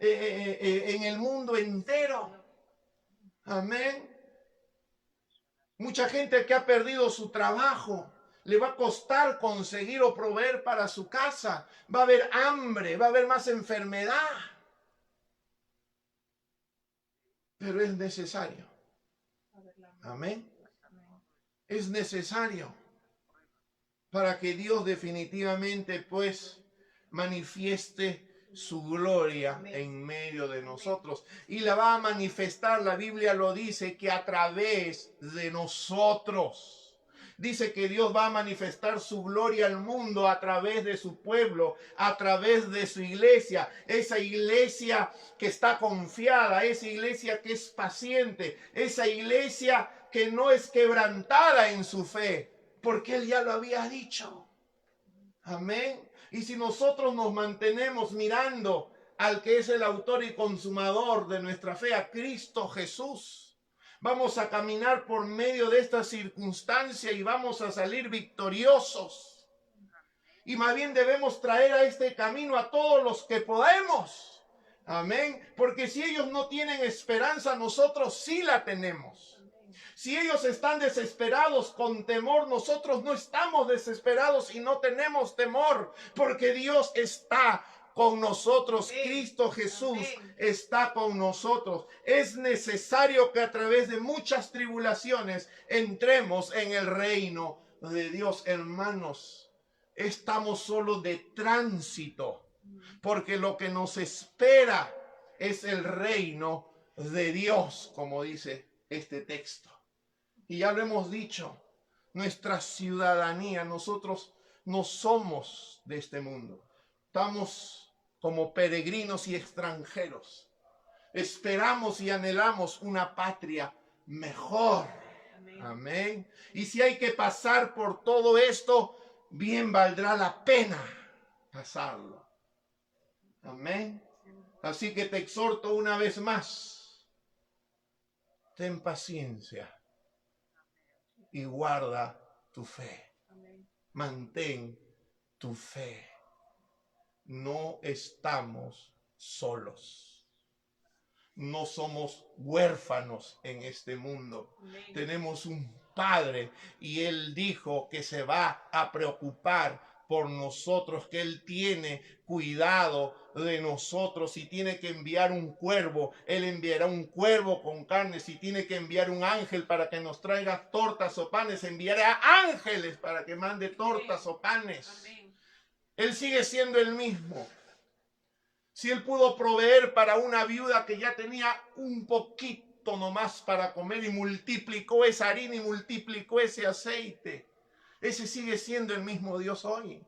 en el mundo entero. Amén. Mucha gente que ha perdido su trabajo, le va a costar conseguir o proveer para su casa. Va a haber hambre, va a haber más enfermedad. Pero es necesario. Amén. Es necesario para que Dios definitivamente pues manifieste su gloria en medio de nosotros. Y la va a manifestar, la Biblia lo dice, que a través de nosotros. Dice que Dios va a manifestar su gloria al mundo a través de su pueblo, a través de su iglesia. Esa iglesia que está confiada, esa iglesia que es paciente, esa iglesia que no es quebrantada en su fe, porque Él ya lo había dicho. Amén. Y si nosotros nos mantenemos mirando al que es el autor y consumador de nuestra fe, a Cristo Jesús, vamos a caminar por medio de esta circunstancia y vamos a salir victoriosos. Y más bien debemos traer a este camino a todos los que podemos. Amén. Porque si ellos no tienen esperanza, nosotros sí la tenemos. Si ellos están desesperados con temor, nosotros no estamos desesperados y no tenemos temor, porque Dios está con nosotros. Cristo Jesús está con nosotros. Es necesario que a través de muchas tribulaciones entremos en el reino de Dios. Hermanos, estamos solo de tránsito, porque lo que nos espera es el reino de Dios, como dice este texto. Y ya lo hemos dicho, nuestra ciudadanía, nosotros no somos de este mundo. Estamos como peregrinos y extranjeros. Esperamos y anhelamos una patria mejor. Amén. Amén. Y si hay que pasar por todo esto, bien valdrá la pena pasarlo. Amén. Así que te exhorto una vez más. Ten paciencia. Y guarda tu fe. Mantén tu fe. No estamos solos. No somos huérfanos en este mundo. Tenemos un Padre y Él dijo que se va a preocupar por nosotros, que Él tiene cuidado de nosotros. Si tiene que enviar un cuervo, Él enviará un cuervo con carne. Si tiene que enviar un ángel para que nos traiga tortas o panes, enviará ángeles para que mande tortas o panes. Amén. Él sigue siendo el mismo. Si Él pudo proveer para una viuda que ya tenía un poquito nomás para comer y multiplicó esa harina y multiplicó ese aceite, ese sigue siendo el mismo Dios hoy.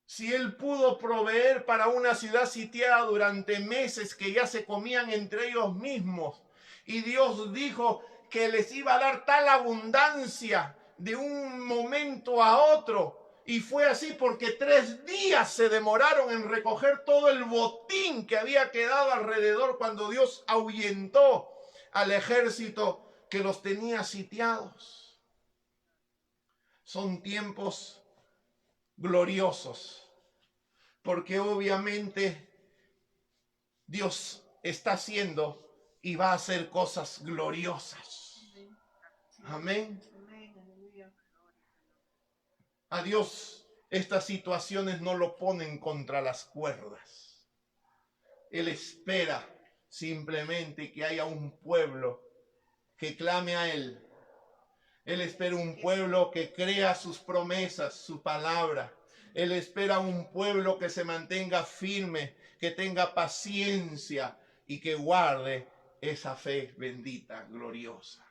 Si Él pudo proveer para una ciudad sitiada durante meses que ya se comían entre ellos mismos, y Dios dijo que les iba a dar tal abundancia de un momento a otro. Y fue así porque 3 días se demoraron en recoger todo el botín que había quedado alrededor cuando Dios ahuyentó al ejército que los tenía sitiados. Son tiempos gloriosos, porque obviamente Dios está haciendo y va a hacer cosas gloriosas. Amén. A Dios estas situaciones no lo ponen contra las cuerdas. Él espera simplemente que haya un pueblo que clame a Él. Él espera un pueblo que crea sus promesas, su palabra. Él espera un pueblo que se mantenga firme, que tenga paciencia y que guarde esa fe bendita, gloriosa.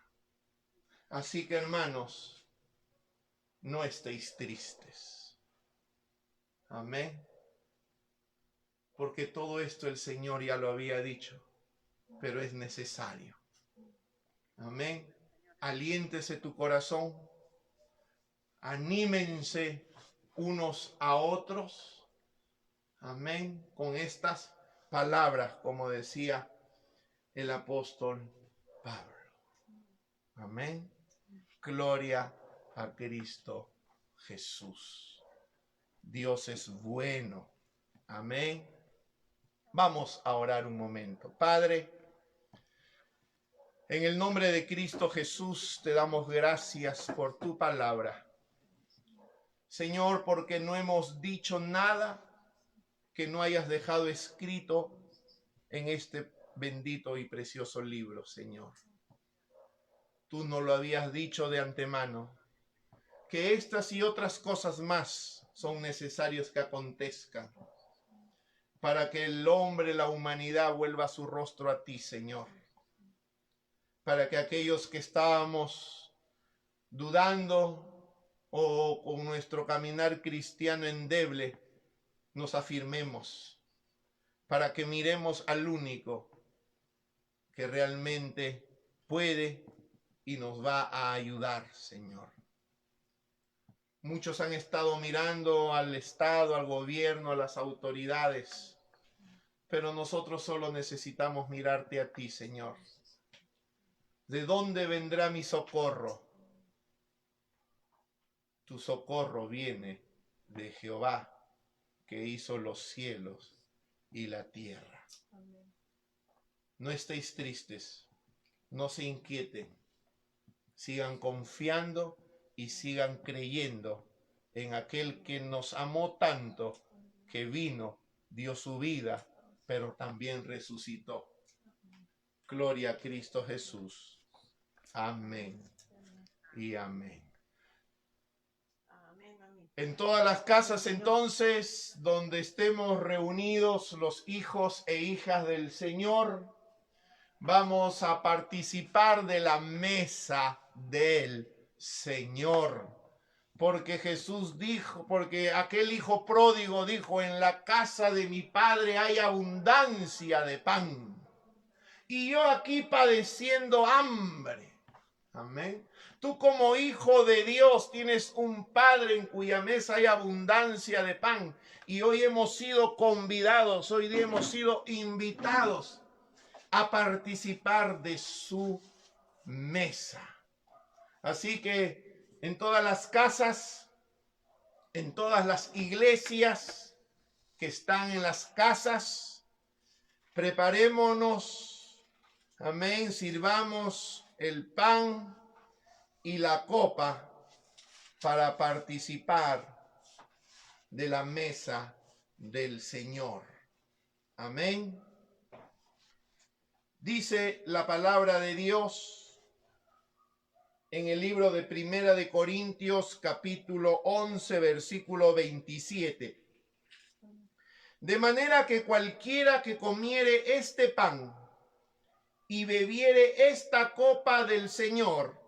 Así que, hermanos, no estéis tristes. Amén. Porque todo esto el Señor ya lo había dicho, pero es necesario. Amén. Aliéntese tu corazón. Anímense unos a otros. Amén. Con estas palabras, como decía el apóstol Pablo. Amén. Gloria a Cristo Jesús. Dios es bueno. Amén. Vamos a orar un momento. Padre, en el nombre de Cristo Jesús te damos gracias por tu palabra. Señor, porque no hemos dicho nada que no hayas dejado escrito en este bendito y precioso libro, Señor. Tú nos lo habías dicho de antemano, que estas y otras cosas más son necesarias que acontezcan para que el hombre, la humanidad, vuelva su rostro a ti, Señor. Para que aquellos que estábamos dudando o con nuestro caminar cristiano endeble, nos afirmemos, para que miremos al único que realmente puede y nos va a ayudar, Señor. Muchos han estado mirando al Estado, al gobierno, a las autoridades, pero nosotros solo necesitamos mirarte a ti, Señor. ¿De dónde vendrá mi socorro? Tu socorro viene de Jehová, que hizo los cielos y la tierra. No estéis tristes, no se inquieten, sigan confiando y sigan creyendo en aquel que nos amó tanto, que vino, dio su vida, pero también resucitó. Gloria a Cristo Jesús. Amén y amén. En todas las casas, entonces, donde estemos reunidos los hijos e hijas del Señor, vamos a participar de la mesa del Señor. Porque Jesús dijo, porque aquel hijo pródigo dijo, en la casa de mi padre hay abundancia de pan. Y yo aquí padeciendo hambre. Amén. Tú como hijo de Dios tienes un Padre en cuya mesa hay abundancia de pan. Y hoy hemos sido convidados, hoy día hemos sido invitados a participar de su mesa. Así que en todas las casas, en todas las iglesias que están en las casas, preparémonos, amén, sirvamos el pan y la copa para participar de la mesa del Señor. Amén. Dice la palabra de Dios en el libro de Primera de Corintios, capítulo 11, versículo 27. De manera que cualquiera que comiere este pan y bebiere esta copa del Señor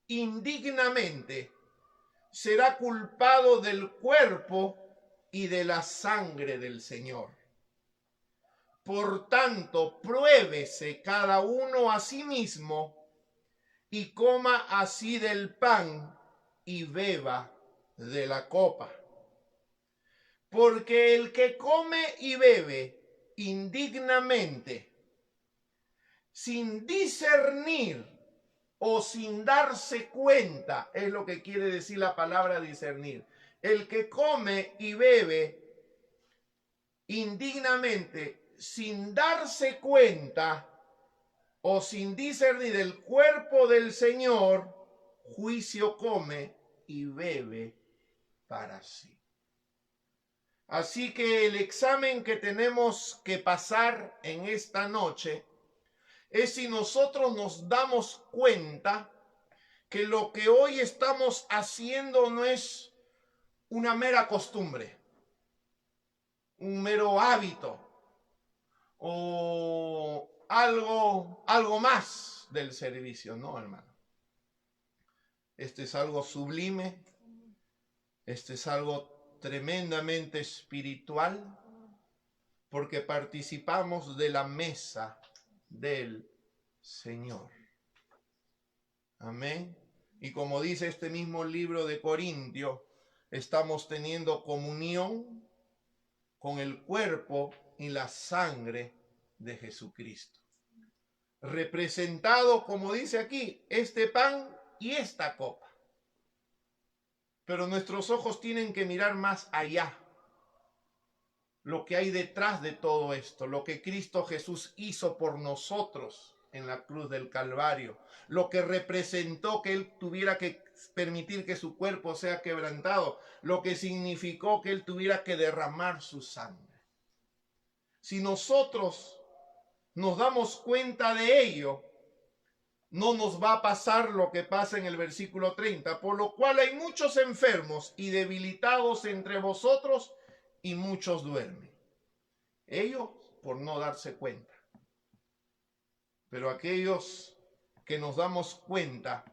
indignamente, será culpado del cuerpo y de la sangre del Señor. Por tanto, pruébese cada uno a sí mismo, y coma así del pan y beba de la copa. Porque el que come y bebe indignamente, sin discernir o sin darse cuenta, es lo que quiere decir la palabra discernir. El que come y bebe indignamente, sin darse cuenta o sin discernir el cuerpo del Señor, juicio come y bebe para sí. Así que el examen que tenemos que pasar en esta noche es si nosotros nos damos cuenta que lo que hoy estamos haciendo no es una mera costumbre, un mero hábito o algo más del servicio, no, hermano. Este es algo sublime, este es algo tremendamente espiritual, porque participamos de la mesa del Señor. Amén. Y como dice este mismo libro de Corintios, estamos teniendo comunión con el cuerpo y la sangre de Jesucristo. Representado, como dice aquí, este pan y esta copa. Pero nuestros ojos tienen que mirar más allá. Lo que hay detrás de todo esto, lo que Cristo Jesús hizo por nosotros en la cruz del Calvario, lo que representó que Él tuviera que permitir que su cuerpo sea quebrantado, lo que significó que Él tuviera que derramar su sangre. Si nosotros nos damos cuenta de ello, no nos va a pasar lo que pasa en el versículo 30, por lo cual hay muchos enfermos y debilitados entre vosotros y muchos duermen. Ellos por no darse cuenta. Pero aquellos que nos damos cuenta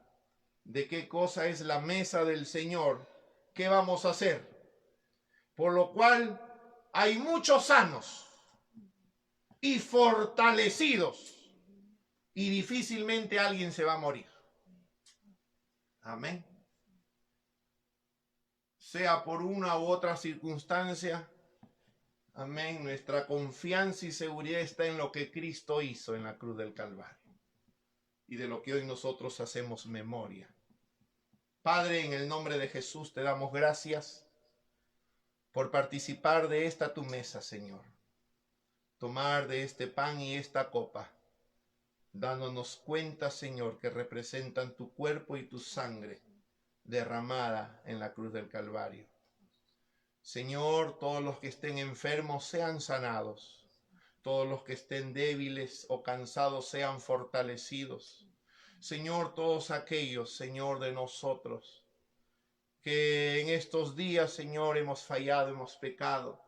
de qué cosa es la mesa del Señor, ¿qué vamos a hacer? Por lo cual hay muchos sanos y fortalecidos y difícilmente alguien se va a morir. Amén. Sea por una u otra circunstancia, amén, nuestra confianza y seguridad está en lo que Cristo hizo en la cruz del Calvario y de lo que hoy nosotros hacemos memoria. Padre, en el nombre de Jesús te damos gracias por participar de esta tu mesa, Señor. Tomar de este pan y esta copa, dándonos cuenta, Señor, que representan tu cuerpo y tu sangre derramada en la cruz del Calvario. Señor, todos los que estén enfermos sean sanados. Todos los que estén débiles o cansados sean fortalecidos. Señor, todos aquellos, Señor, de nosotros, que en estos días, Señor, hemos fallado, hemos pecado,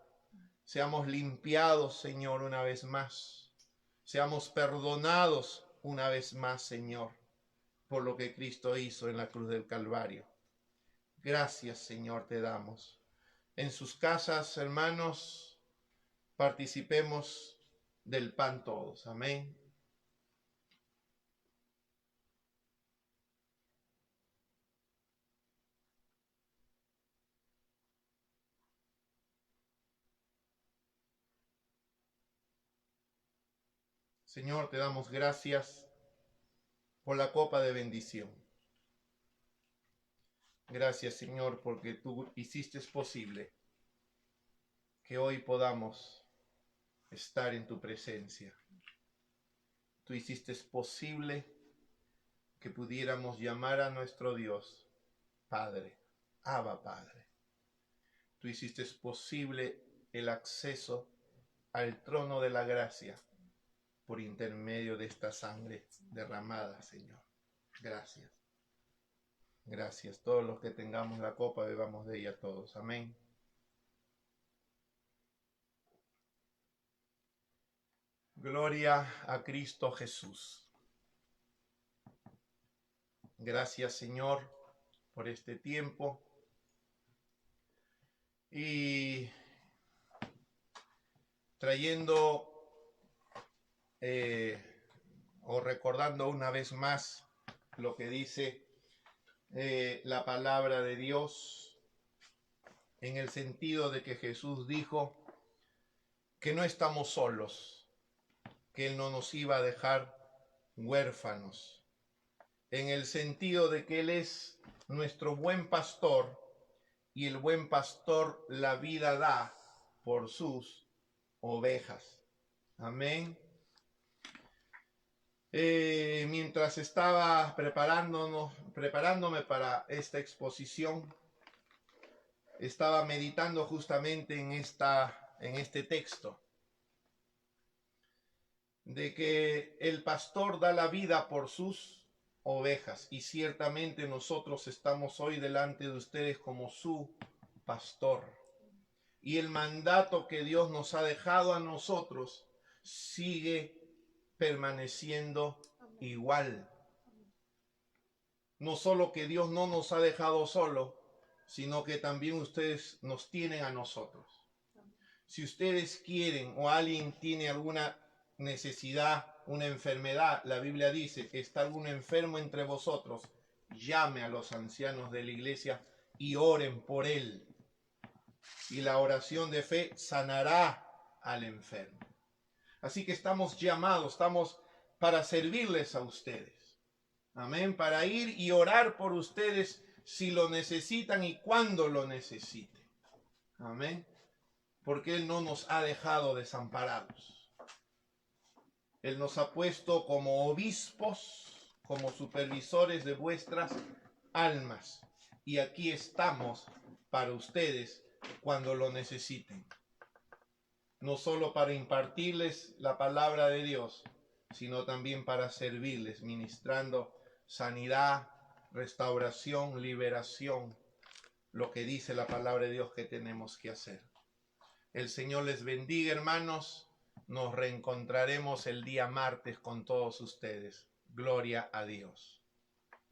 seamos limpiados, Señor, una vez más. Seamos perdonados una vez más, Señor, por lo que Cristo hizo en la cruz del Calvario. Gracias, Señor, te damos. En sus casas, hermanos, participemos del pan todos. Amén. Señor, te damos gracias por la copa de bendición. Gracias, Señor, porque tú hiciste posible que hoy podamos estar en tu presencia. Tú hiciste posible que pudiéramos llamar a nuestro Dios Padre, Abba Padre. Tú hiciste posible el acceso al trono de la gracia por intermedio de esta sangre derramada, Señor. Gracias. Gracias. Todos los que tengamos la copa, bebamos de ella todos. Amén. Gloria a Cristo Jesús. Gracias, Señor, por este tiempo. Y trayendo o recordando una vez más lo que dice la palabra de Dios, en el sentido de que Jesús dijo que no estamos solos, que Él no nos iba a dejar huérfanos, en el sentido de que Él es nuestro buen pastor y el buen pastor la vida da por sus ovejas. Amén. Mientras estaba preparándome para esta exposición, estaba meditando justamente en este texto, de que el pastor da la vida por sus ovejas, y ciertamente nosotros estamos hoy delante de ustedes como su pastor. Y el mandato que Dios nos ha dejado a nosotros sigue permaneciendo igual. No solo que Dios no nos ha dejado solo, sino que también ustedes nos tienen a nosotros. Si ustedes quieren o alguien tiene alguna necesidad, una enfermedad, la Biblia dice, ¿está algún enfermo entre vosotros? Llame a los ancianos de la iglesia y oren por él. Y la oración de fe sanará al enfermo. Así que estamos llamados, estamos para servirles a ustedes. Amén, para ir y orar por ustedes si lo necesitan y cuando lo necesiten. Amén, porque Él no nos ha dejado desamparados. Él nos ha puesto como obispos, como supervisores de vuestras almas. Y aquí estamos para ustedes cuando lo necesiten. No solo para impartirles la palabra de Dios, sino también para servirles, ministrando sanidad, restauración, liberación, lo que dice la palabra de Dios que tenemos que hacer. El Señor les bendiga, hermanos. Nos reencontraremos el día martes con todos ustedes. Gloria a Dios.